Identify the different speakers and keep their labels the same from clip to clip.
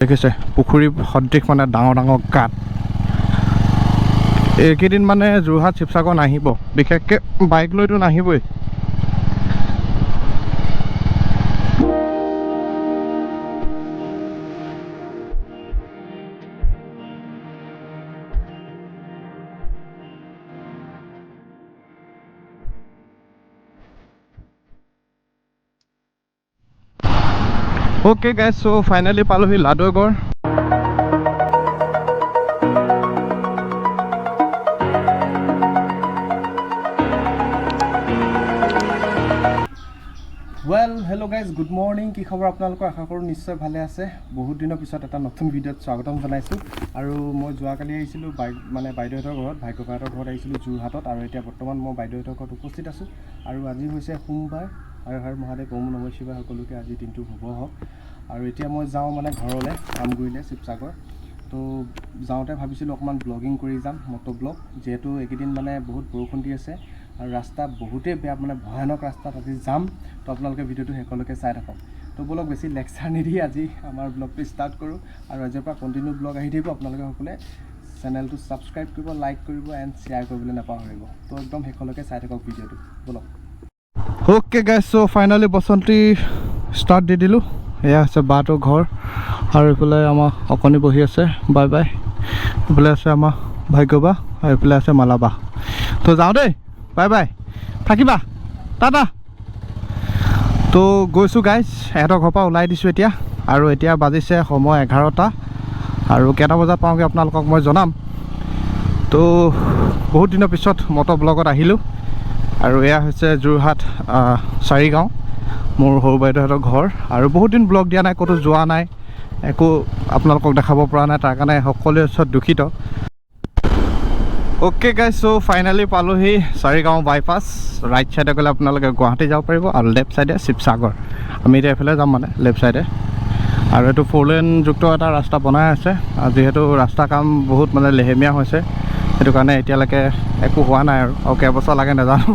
Speaker 1: দেখিছে পুখুৰী সদৃশ মানে ডাঙৰ ডাঙৰ গাঁত। এইকেইদিন মানে যোৰহাট শিৱসাগৰ নাহিব, বিশেষকৈ বাইক লৈতো নাহিবই। Okay guys, so finally পালোহি Ladoigarh. Hello' guys, good morning. কি খবৰ আপোনালোকৰ? আশা কৰোঁ নিশ্চয় ভালে আছে। বহুত দিনৰ পিছত এটা নতুন ভিডিঅ'ত স্বাগতম জনাইছোঁ। আৰু মই যোৱাকালি আহিছিলোঁ বাইদেউহঁতৰ ঘৰত, ভাগ্যকাহঁতৰ ঘৰত আহিছিলোঁ যোৰহাটত। আৰু এতিয়া বৰ্তমান মই বাইদেউহঁতৰ ঘৰত উপস্থিত আছোঁ। আৰু আজি হৈছে সোমবাৰ। হৰ হৰ মহাদেৱ, ওম নমঃ শিৱায়, সকলোকে আজি দিনটো শুভ হওক। আৰু এতিয়া মই যাওঁ ঘৰলৈ, আমগুৰিলৈ, শিৱসাগৰ। তো যাওঁতে ভাবিছিলোঁ অকণমান ব্লগিং কৰি যাম, মটো ব্লগ, যিহেতু এইকেইদিন বহুত বৰষুণ দি আছে আৰু ৰাস্তা বহুতেই বেয়া, ভয়ানক ৰাস্তাত আজি যাম। তো আপোনালোকে ভিডিঅ'টো শেষলৈকে চাই থাকক। তো বলক বেছি লেকচাৰ নিদি আজি আমাৰ ব্লগটো ষ্টাৰ্ট কৰোঁ। আৰু আজিৰ পৰা কণ্টিনিউ ব্লগ আহি থাকিব। আপোনালোকে সকলোৱে চেনেলটো ছাবস্ক্ৰাইব কৰিব, লাইক কৰিব এণ্ড শ্বেয়াৰ কৰিবলৈ নাপাহৰিব। তো একদম শেষলৈকে চাই থাকক ভিডিঅ'টো, বলক। অ'কে গাইজ, চ' ফাইনেলি বসন্তী ষ্টাৰ্ট দি দিলোঁ। এয়া আছে বাটোৰ ঘৰ, আৰু এইফালে আমাৰ অকণি বহি আছে, বাই বাই। এইফালে আছে আমাৰ ভাগ্যবা, আৰু এইফালে আছে মালাবা। তো যাওঁ দেই, বাই বাই, থাকিবা, টাটা। তো গৈছোঁ গাইজ, এহঁতৰ ঘৰৰ পৰা ওলাই দিছোঁ এতিয়া। আৰু এতিয়া বাজিছে সময় 11টা, আৰু কেইটা বজাত পাওঁগৈ আপোনালোকক মই জনাম। তো বহুত দিনৰ পিছত মটৰ ব্লগত আহিলোঁ। আৰু এয়া হৈছে যোৰহাট চাৰিগাঁও, মোৰ সৰু বাইদেউহঁতৰ ঘৰ। আৰু বহুত দিন ব্লগ দিয়া নাই, ক'তো যোৱা নাই, একো আপোনালোকক দেখাব পৰা নাই, তাৰ কাৰণে সকলোৰে ওচৰত দুখিত। অ'কে গাইজ, চ' ফাইনেলি পালোহি চাৰিগাঁও বাইপাছ। ৰাইট ছাইডে গ'লে আপোনালোকে গুৱাহাটী যাব পাৰিব, আৰু লেফ্ট ছাইডে শিৱসাগৰ। আমি এতিয়া এইফালে যাম, লেফ্ট ছাইডে। আৰু এইটো 4 লেনযুক্ত এটা ৰাস্তা বনাই আছে। যিহেতু ৰাস্তা কাম বহুত লেহেমীয়া হৈছে, সেইটো কাৰণে এতিয়ালৈকে একো হোৱা নাই। আৰু কেইবছৰ লাগে নাজানো।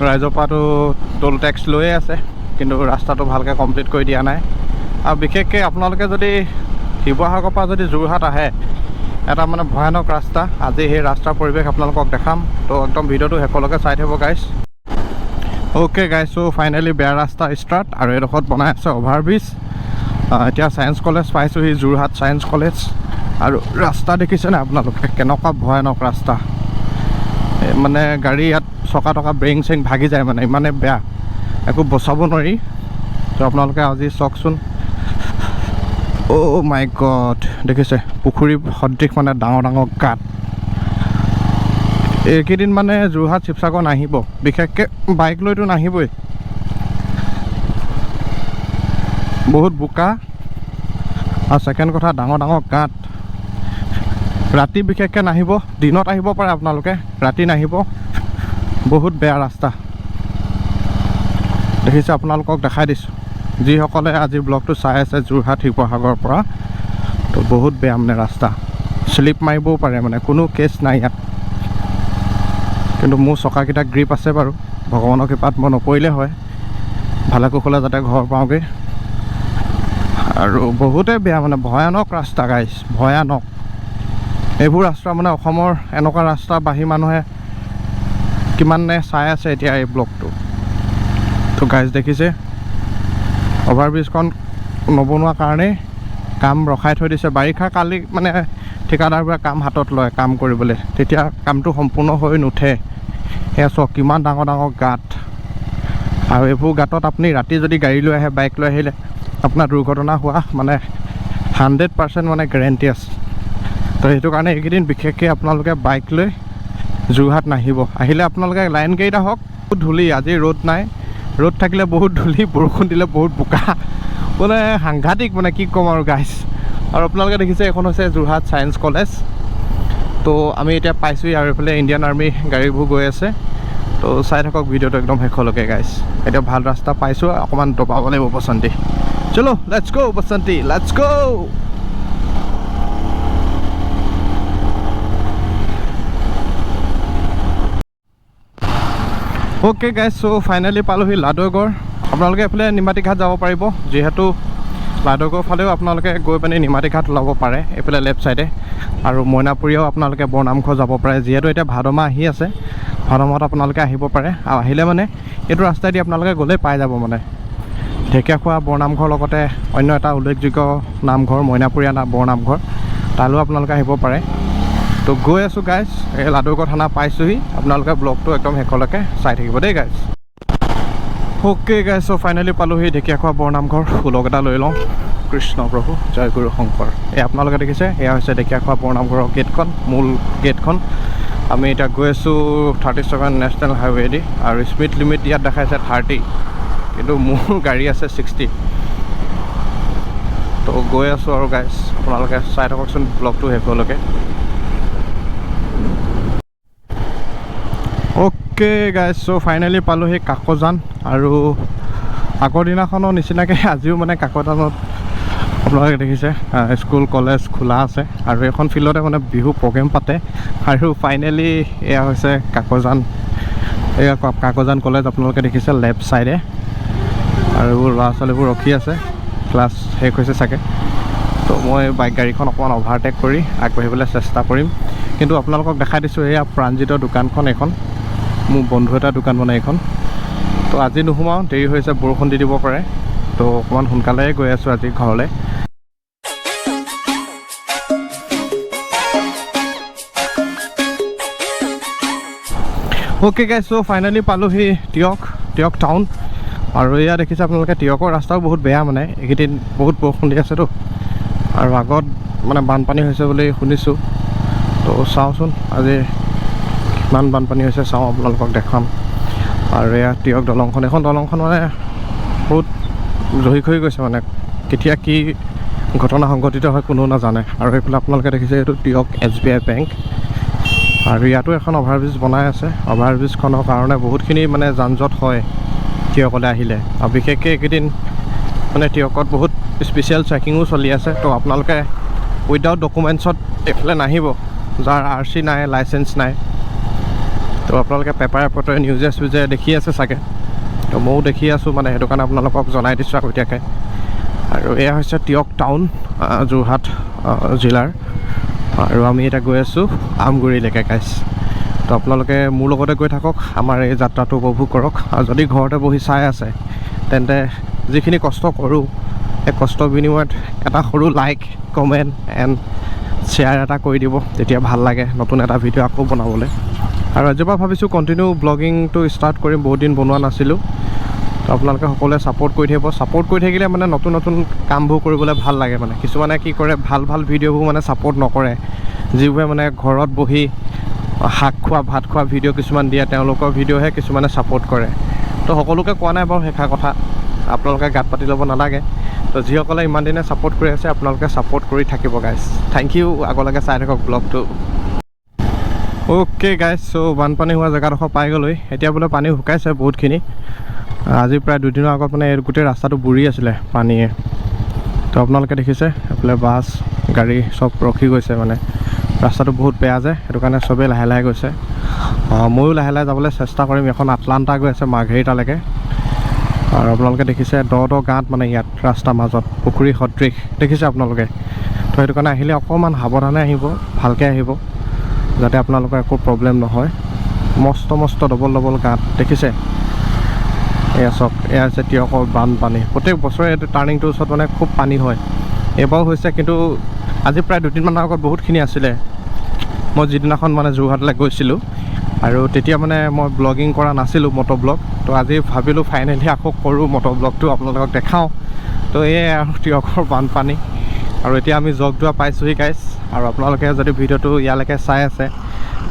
Speaker 1: ৰাইজৰ পৰাতো টোল টেক্স লৈয়ে আছে, কিন্তু ৰাস্তাটো ভালকৈ কমপ্লিট কৰি দিয়া নাই। আৰু বিশেষকৈ আপোনালোকে যদি শিৱসাগৰৰ পৰা যদি যোৰহাট আহে, এটা ভয়ানক ৰাস্তা। আজি সেই ৰাস্তাৰ পৰিৱেশ আপোনালোকক দেখাম। তো একদম ভিডিঅ'টো শেষলৈকে চাই থাকিব গাইজ। অ'কে গাইজ, চ' ফাইনেলি বেয়া ৰাস্তা ষ্টাৰ্ট, আৰু এইডোখৰত বনাই আছে অভাৰব্ৰিজ। এতিয়া ছায়েন্স কলেজ পাইছোঁহি, যোৰহাট ছায়েন্স কলেজ। আৰু ৰাস্তা দেখিছেনে আপোনালোকে, কেনেকুৱা ভয়ানক ৰাস্তা। গাড়ী ইয়াত চকা টকা ব্ৰেং চেং ভাগি যায়, ইমানে বেয়া, একো বচাব নোৱাৰি। তো আপোনালোকে আজি চাওকচোন। অ' মাই গড, দেখিছে পুখুৰী সদৃশ ডাঙৰ ডাঙৰ গাঁত। এইকেইদিন যোৰহাট শিৱসাগৰ নাহিব, বিশেষকৈ বাইক লৈতো নাহিবই। বহুত বোকা, আৰু ছেকেণ্ড কথা ডাঙৰ ডাঙৰ গাঁত। ৰাতি বিশেষকৈ নাহিব, দিনত আহিব পাৰে আপোনালোকে, ৰাতি নাহিব। বহুত বেয়া ৰাস্তা দেখিছে, আপোনালোকক দেখাই দিছোঁ। যিসকলে আজি ব্লগটো চাই আছে যোৰহাট শিৱসাগৰৰ পৰা, তো বহুত বেয়া ৰাস্তা, শ্লিপ মাৰিবও পাৰে, কোনো কেছ নাই ইয়াত। কিন্তু মোৰ চকাকেইটা গ্ৰীপ আছে বাৰু, ভগৱানৰ কৃপাত মই নপৰিলে হয়, ভালে কুশলে যাতে ঘৰ পাওঁগৈ। আৰু বহুতেই বেয়া, ভয়ানক ৰাস্তা গাইজ, ভয়ানক। এইবোৰ ৰাস্তা অসমৰ এনেকুৱা ৰাস্তা বাঢ়ি মানুহে কিমানে চাই আছে এতিয়া এই ব্লগটো। তো গাইজ দেখিছে, অভাৰব্ৰিজখন নবনোৱাৰ কাৰণেই কাম ৰখাই থৈ দিছে। বাৰিষা কালি ঠিকাদাৰবোৰে কাম হাতত লয় কাম কৰিবলৈ, তেতিয়া কামটো সম্পূৰ্ণ হৈ নুঠে। সেয়া চাওক কিমান ডাঙৰ ডাঙৰ গাঁত। আৰু এইবোৰ গাঁতত আপুনি ৰাতি যদি গাড়ী লৈ আহে, বাইক লৈ আহিলে, আপোনাৰ দুৰ্ঘটনা হোৱা 100% গেৰেণ্টি আছে। তো সেইটো কাৰণে এইকেইদিন বিশেষকৈ আপোনালোকে বাইক লৈ যোৰহাট নাহিব। আহিলে আপোনালোকে লাইন গাড়ীত আহক। বহুত ধূলি, আজি ৰ'দ নাই, ৰ'দ থাকিলে বহুত ধূলি, বৰষুণ দিলে বহুত বোকা, সাংঘাতিক কি ক'ম আৰু গাইজ। আৰু আপোনালোকে দেখিছে এইখন হৈছে যোৰহাট ছায়েন্স কলেজ। তো আমি এতিয়া পাইছোঁহি, আৰু এইফালে ইণ্ডিয়ান আৰ্মি গাড়ীবোৰ গৈ আছে। তো চাই থাকক ভিডিঅ'টো একদম শেষলৈকে গাইজ। এতিয়া ভাল ৰাস্তা পাইছোঁ, অকণমান দবাব লাগিব বসন্তী। চলো let's go Basanti, let's go. Okay guys, so' finally পালোহি লাডৈগড়। আপোনালোকে এইফালে নিমাতী ঘাট যাব পাৰিব, যিহেতু লাডুগড় ফালেও আপোনালোকে গৈ পিনে নিমাতী ঘাট ওলাব পাৰে এইফালে লেফ্ট ছাইডে আৰু মইনাপুৰীয়াও আপোনালোকে বৰনামঘৰ যাব পাৰে যিহেতু এতিয়া ভাদ মাহ আহি আছে ভাদ মাহত আপোনালোকে আহিব পাৰে আৰু আহিলে মানে এইটো ৰাস্তাইদি আপোনালোকে গ'লেই পাই যাব মানে ঢেকীয়াখোৱা বৰনামঘৰ লগতে অন্য এটা উল্লেখযোগ্য নামঘৰ মইনাপুৰীয়া বৰনামঘৰ তালৈও আপোনালোকে আহিব পাৰে তো গৈ আছোঁ গাইজ এই লাডুগড় থানা পাইছোঁহি আপোনালোকে ব্লগটো একদম শেষলৈকে চাই থাকিব দেই গাইজ অ'কে গাইজ চ' ফাইনেলি পালোঁহি ঢেকীয়াখোৱা বৰনামঘৰ ফুলক এটা লৈ লওঁ কৃষ্ণ প্ৰভু জয় গুৰু শংকৰ এই আপোনালোকে দেখিছে এয়া হৈছে ঢেকীয়াখোৱা বৰনামঘৰৰ গেটখন মূল গেটখন আমি এতিয়া গৈ আছোঁ 37 নেশ্যনেল হাইৱেদি আৰু স্পীড লিমিট ইয়াত দেখাইছে 30 কিন্তু মোৰ গাড়ী আছে 60 তো গৈ আছোঁ আৰু গাইজ আপোনালোকে চাই থাককচোন ব্লগটো শেষলৈকে অ'কে গাইজ চ' ফাইনেলি পালোঁহি কাকজান আৰু আগৰ দিনাখনৰ নিচিনাকৈ আজিও মানে কাকজানত আপোনালোকে দেখিছে স্কুল কলেজ খোলা আছে আৰু এখন ফিল্ডতে মানে বিহু প্ৰগ্ৰেম পাতে আৰু ফাইনেলি এয়া হৈছে কাকজান এয়া কাকজান কলেজ আপোনালোকে দেখিছে লেফ্ট ছাইডে আৰু ল'ৰা ছোৱালীবোৰ ৰখি আছে ক্লাছ শেষ হৈছে চাগে তো মই বাইক গাড়ীখন অকণমান অভাৰটেক কৰি আগবাঢ়িবলৈ চেষ্টা কৰিম কিন্তু আপোনালোকক দেখাই দিছোঁ এয়া প্ৰাণজিতৰ দোকানখন এখন মোৰ বন্ধু এটা দোকান মানে এইখন তো আজি নোসোমাওঁ দেৰি হৈছে বৰষুণ দি দিব পাৰে তো অকণমান সোনকালে গৈ আছোঁ আজি ঘৰলৈ অ'কে গাইজ চ' ফাইনেলি পালোঁহি টিয়ক টাউন আৰু এয়া দেখিছে আপোনালোকে টিয়কৰ ৰাস্তাও বহুত বেয়া মানে এইকেইদিন বহুত বৰষুণ দি আছেতো আৰু আগত মানে বানপানী হৈছে বুলি শুনিছোঁ তো চাওঁচোন আজি কিমান বানপানী হৈছে চাওঁ আপোনালোকক দেখাম আৰু এয়া টিয়ক দলংখন এখন দলংখন মানে বহুত জহি খহি গৈছে মানে কেতিয়া কি ঘটনা সংঘটিত হয় কোনো নাজানে আৰু এইফালে আপোনালোকে দেখিছে এইটো টিয়ক SBI বেংক আৰু ইয়াতো এখন অভাৰব্ৰিজ বনাই আছে অভাৰব্ৰিজখনৰ কাৰণে বহুতখিনি মানে যান জঁট হয় টিয়কলৈ আহিলে আৰু বিশেষকৈ এইকেইদিন মানে টিয়কত বহুত স্পেচিয়েল চেকিঙো চলি আছে তো আপোনালোকে উইদাউট ডকুমেণ্টছত এইফালে নাহিব যাৰ RC নাই লাইচেঞ্চ নাই তো আপোনালোকে পেপাৰে পত্ৰে নিউজে চিউজে দেখি আছে চাগে তো ময়ো দেখি আছোঁ মানে সেইটো কাৰণে আপোনালোকক জনাই দিছোঁ আগতীয়াকৈ আৰু এয়া হৈছে টিয়ক টাউন যোৰহাট জিলাৰ আৰু আমি এতিয়া গৈ আছোঁ আমগুৰিলৈকে গাইজ তো আপোনালোকে মোৰ লগতে গৈ থাকক আমাৰ এই যাত্ৰাটো উপভোগ কৰক আৰু যদি ঘৰতে বহি চাই আছে তেন্তে যিখিনি কষ্ট কৰোঁ এই কষ্টৰ বিনিময়ত এটা সৰু লাইক কমেণ্ট এণ্ড শ্বেয়াৰ এটা কৰি দিব তেতিয়া ভাল লাগে নতুন এটা ভিডিঅ' আকৌ বনাবলৈ আৰু আজিৰ পৰা ভাবিছোঁ কণ্টিনিউ ব্লগিংটো ষ্টাৰ্ট কৰিম বহুত দিন বনোৱা নাছিলোঁ তো আপোনালোকে সকলোৱে ছাপোৰ্ট কৰি থাকিব ছাপোৰ্ট কৰি থাকিলে মানে নতুন নতুন কামবোৰ কৰিবলৈ ভাল লাগে মানে কিছুমানে কি কৰে ভাল ভিডিঅ'বোৰ মানে ছাপোৰ্ট নকৰে যিবোৰে মানে ঘৰত বহি শাক খোৱা ভাত খোৱা ভিডিঅ' কিছুমান দিয়ে তেওঁলোকৰ ভিডিঅ'হে কিছুমানে ছাপোৰ্ট কৰে তো সকলোকে কোৱা নাই বাৰু সেইষাৰ কথা আপোনালোকে গাত পাতি ল'ব নালাগে তো যিসকলে ইমান দিনে ছাপোৰ্ট কৰি আছে আপোনালোকে ছাপোৰ্ট কৰি থাকিব গাইজ থেংক ইউ আগলৈকে চাই থাকক ব্লগটো অ'কে গাইজ চ' বানপানী হোৱা জেগাডোখৰ পাই গ'লৈ এতিয়া বোলে পানী শুকাইছে বহুতখিনি আজি প্ৰায় দুদিনৰ আগত মানে গোটেই ৰাস্তাটো বুৰি আছিলে পানীয়ে তো আপোনালোকে দেখিছে এইফালে বাছ গাড়ী চব ৰখি গৈছে মানে ৰাস্তাটো বহুত বেয়া যে সেইটো কাৰণে চবেই লাহে লাহে গৈছে ময়ো লাহে লাহে যাবলৈ চেষ্টা কৰিম এখন আটলাণ্টা গৈ আছে মাৰ্ঘেৰিটালৈকে আৰু আপোনালোকে দেখিছে দ গাঁত মানে ইয়াত ৰাস্তাৰ মাজত পুখুৰী সদৃশ দেখিছে আপোনালোকে তো সেইটো কাৰণে আহিলে অকণমান সাৱধানে আহিব ভালকৈ আহিব যাতে আপোনালোকৰ একো প্ৰব্লেম নহয় মস্ত ডবল গাঁত দেখিছে এয়া চাওক এয়া হৈছে টিয়কৰ বানপানী প্ৰত্যেক বছৰে এইটো টাৰ্ণিংটোৰ ওচৰত মানে খুব পানী হয় এইবাৰো হৈছে কিন্তু আজি প্ৰায় দুদিনমানৰ আগত বহুতখিনি আছিলে মই যিদিনাখন মানে যোৰহাটলৈ গৈছিলোঁ আৰু তেতিয়া মানে মই ব্লগিং কৰা নাছিলোঁ মটৰ ব্লগ তো আজি ভাবিলোঁ ফাইনেলি আকৌ কৰোঁ মটৰ ব্লগটো আপোনালোকক দেখাওঁ তো এয়াই আৰু টিয়কৰ বানপানী আৰু এতিয়া আমি জগদুৱা পাইছোঁহি গাইজ আৰু আপোনালোকে যদি ভিডিঅ'টো ইয়ালৈকে চাই আছে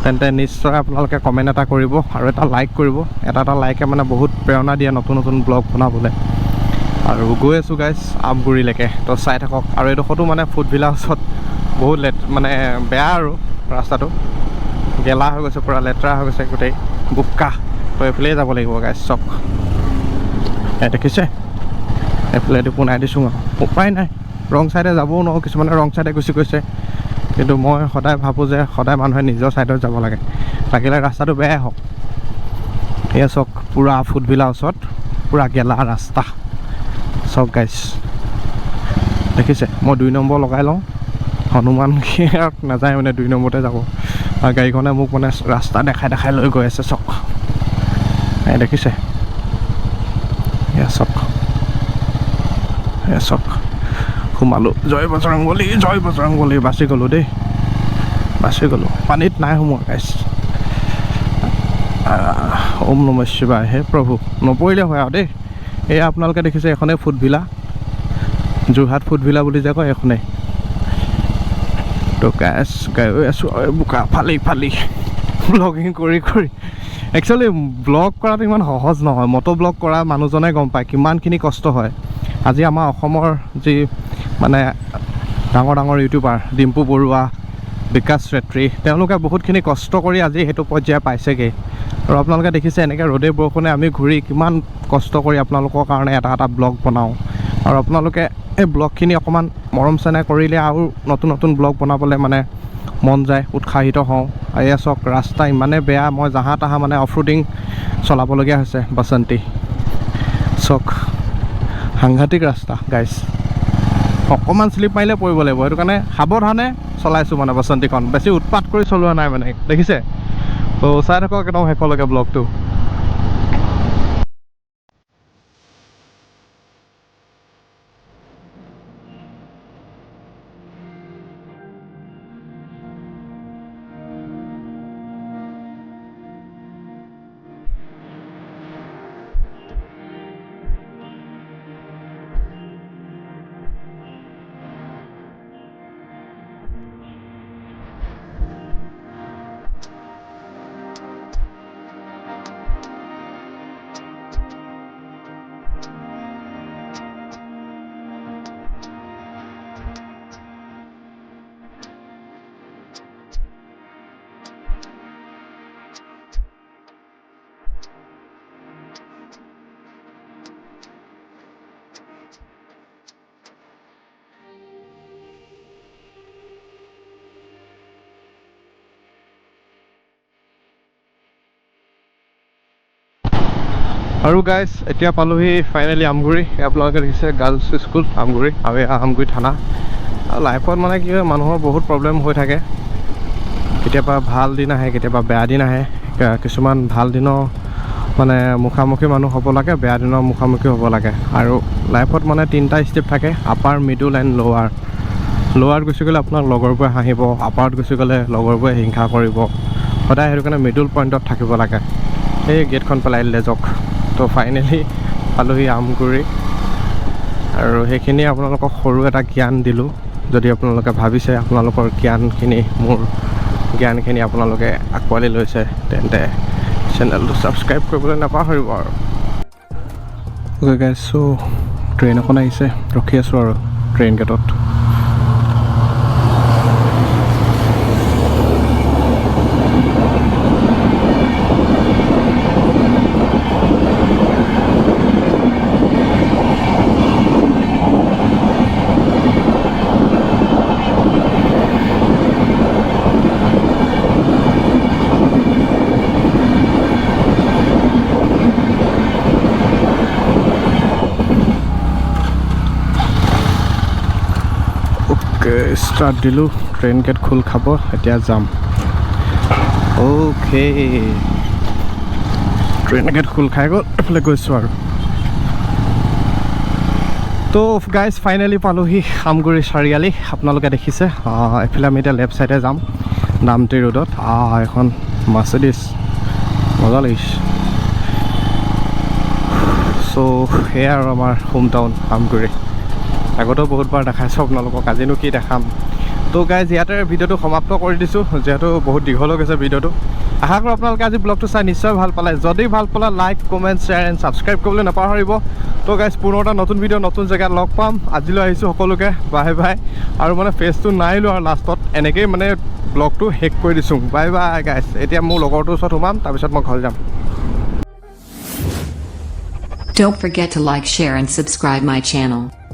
Speaker 1: তেন্তে নিশ্চয় আপোনালোকে কমেণ্ট এটা কৰিব আৰু এটা লাইক কৰিব এটা লাইকে মানে বহুত প্ৰেৰণা দিয়ে নতুন ব্লগ বনাবলৈ আৰু গৈ আছোঁ গাইজ আমগুৰিলৈকে তো চাই থাকক আৰু এইডোখৰতো মানে ফুডভিলাৰ ওচৰত বহুত মানে বেয়া আৰু ৰাস্তাটো গেলা হৈ গৈছে পূৰা লেতেৰা হৈ গৈছে গোটেই বোকা তো এইফালেই যাব লাগিব গাইজ চক দেখিছে এইফালেদি পোনাই দিছোঁ আৰু উপায় নাই ৰং ছাইডে যাবও নোৱাৰোঁ কিছুমানে ৰং ছাইডে গুচি গৈছে কিন্তু মই সদায় ভাবোঁ যে সদায় মানুহে নিজৰ ছাইডত যাব লাগে লাগিলে ৰাস্তাটো বেয়াই হওক এয়া চক পূৰা ফুডভিলাৰ ওচৰত পূৰা গেলা ৰাস্তা চক গাইজ দেখিছে মই 2 নম্বৰ লগাই লওঁ হনুমান নাযায় মানে 2 নম্বৰতে যাব আৰু গাড়ীখনে মোক মানে ৰাস্তা দেখাই লৈ গৈ আছে চক এই দেখিছে চক সোমালোঁ জয় বজৰংবলী বাচি গ'লোঁ দেই পানীত নাই সোমোৱা গাইছ ওম নমঃ শিৱায় হে প্ৰভু নপৰিলে হয় আৰু দেই এয়া আপোনালোকে দেখিছে এখনেই ফুটভিলা যোৰহাট ফুটভিলা বুলি যে কয় এখনেই তো গাইছ গাই আছোঁ আৰু বোকা ফালি ব্লগিং কৰি একচুৱেলি ব্লগ কৰাটো ইমান সহজ নহয় মটো ব্লগ কৰা মানুহজনে গম পায় কিমানখিনি কষ্ট হয় আজি আমাৰ অসমৰ যি মানে ডাঙৰ ইউটিউবাৰ ডিম্পু বৰুৱা বিকাশ চেত্ৰী তেওঁলোকে বহুতখিনি কষ্ট কৰি আজি সেইটো পৰ্যায় পাইছেগৈ আৰু আপোনালোকে দেখিছে এনেকৈ ৰ'দে বৰষুণে আমি ঘূৰি কিমান কষ্ট কৰি আপোনালোকৰ কাৰণে এটা ব্লগ বনাওঁ আৰু আপোনালোকে এই ব্লগখিনি অকণমান মৰম চেনেহ কৰিলে আৰু নতুন ব্লগ বনাবলৈ মানে মন যায় উৎসাহিত হওঁ এয়া চাওক ৰাস্তা ইমানে বেয়া মই জাহা তাহা মানে অফ ৰোডিং চলাবলগীয়া হৈছে বাসন্তী চাওক সাংঘাতিক ৰাস্তা গাইছ অকণমান শ্লিপ মাৰিলে পৰিব লাগিব সেইটো কাৰণে সাৱধানে চলাইছোঁ মানে বাসন্তীখন বেছি উৎপাত কৰি চলোৱা নাই মানে দেখিছে তো চাই থাকক একদম শেষলৈকে ব্লগটো আৰু গাইজ এতিয়া পালোহি ফাইনেলি আমগুৰি আপোনালোকে দেখিছে গাৰ্লছ স্কুল আমগুৰি আৰু আমগুৰি থানা আৰু লাইফত মানে কি হয় মানুহৰ বহুত প্ৰব্লেম হৈ থাকে কেতিয়াবা ভাল দিন আহে কেতিয়াবা বেয়া দিন আহে কিছুমান ভাল দিনৰ মানে মুখামুখি মানুহ হ'ব লাগে বেয়া দিনৰ মুখামুখি হ'ব লাগে আৰু লাইফত মানে 3টা ষ্টেপ থাকে আপাৰ মিডল এণ্ড লোৱাৰ গুচি গ'লে আপোনাক লগৰবোৰে হাঁহিব আপাৰত গুচি গ'লে লগৰবোৰে হিংসা কৰিব সদায় সেইটো কাৰণে মিডল পইণ্টত থাকিব লাগে এই গেটখন পেলাই দিলে যাওক তো ফাইনেলি পালোহি আমগুৰি আৰু সেইখিনি আপোনালোকক সৰু এটা জ্ঞান দিলোঁ যদি আপোনালোকে ভাবিছে আপোনালোকৰ জ্ঞানখিনি মোৰ জ্ঞানখিনি আপোনালোকে আঁকোৱালি লৈছে তেন্তে চেনেলটো ছাবস্ক্ৰাইব কৰিবলৈ নাপাহৰিব আৰু গাইছ চ' ট্ৰেইন এখন আহিছে ৰখি আছোঁ আৰু ট্ৰেইন গেটত ষ্টাৰ্ট দিলোঁ ট্ৰেইন গেট খোল খাব এতিয়া যাম অ'কে ট্ৰেইন গেট খোল খাই গ'ল এইফালে গৈছোঁ আৰু তো গাইজ ফাইনেলি পালোহি আমগুৰি চাৰিআলি আপোনালোকে দেখিছে এইফালে আমি এতিয়া লেফ্ট ছাইডে যাম নামটি ৰোডত এখন মাৰ্চিডিজ মজা লাগিছে চ' সেয়া আৰু আমাৰ হোম টাউন আমগুৰি আগতেও বহুতবাৰ দেখাইছোঁ আপোনালোকক আজিনো কি দেখাম তো গাইজ ইয়াতে ভিডিঅ'টো সমাপ্ত কৰি দিছোঁ যিহেতু বহুত দীঘল হৈ গৈছে ভিডিঅ'টো আশা কৰোঁ আপোনালোকে আজি ব্লগটো চাই নিশ্চয় ভাল পালে যদি ভাল পালে like comment share and subscribe কৰিবলৈ নাপাহৰিব তো গাইজ পুনৰ এটা নতুন ভিডিঅ' নতুন জেগাত লগ পাম আজিলৈ আহিছোঁ সকলোকে বাই বাই আৰু মানে ফেচটো নাই লোৱা আৰু লাষ্টত এনেকৈয়ে মানে ব্লগটো শেষ কৰি দিছোঁ বাই বাই গাইজ এতিয়া মোৰ লগৰটোৰ ওচৰত সোমাম তাৰপিছত মই ঘৰ যাম
Speaker 2: Don't forget to like, share and subscribe my channel.